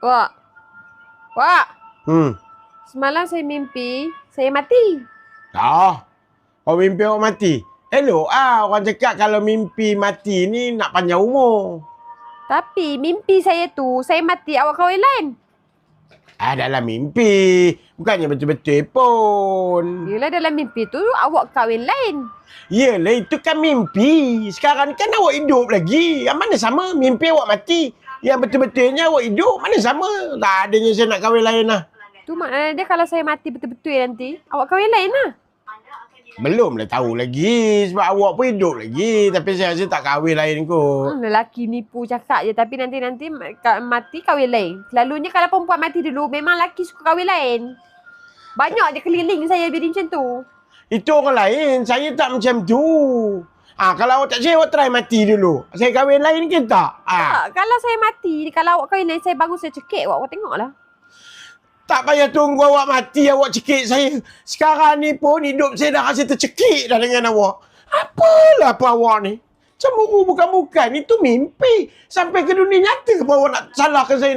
Wak, Wak, Hmm. semalam saya mimpi saya mati. Kau mimpi awak mati? Elok orang cakap kalau mimpi mati ni nak panjang umur. Tapi mimpi saya tu, saya mati awak kahwin lain. Dalam mimpi. Bukannya betul-betul pun. Yelah dalam mimpi tu awak kahwin lain. Yelah, itu kan mimpi. Sekarang kan awak hidup lagi. Yang mana sama mimpi awak mati. Yang betul-betulnya awak hidup, mana sama. Tak adanya saya nak kahwin lain lah. Tu maknanya dia kalau saya mati betul-betul nanti, awak kahwin lain lah. Belum lah tahu lagi. Sebab awak pun hidup lagi. Tapi saya rasa tak kahwin lain kot. Lelaki nipu cakap je. Tapi nanti mati kahwin lain. Selalunya kalau perempuan mati dulu, memang lelaki suka kahwin lain. Banyak je keliling saya jadi macam tu. Itu orang lain. Saya tak macam tu. Kalau awak tak saya, awak try mati dulu. Saya kahwin lain ke tak? Tak, kalau saya mati, kalau awak kahwin lain, saya bangun saya cekik awak tengoklah. Tak payah tunggu awak mati, awak cekik saya. Sekarang ni pun hidup saya dah rasa tercekik dah dengan awak. Apalah apa awak ni? Cemburu bukan-bukan. Itu mimpi. Sampai ke dunia nyata ke awak nak salahkan saya?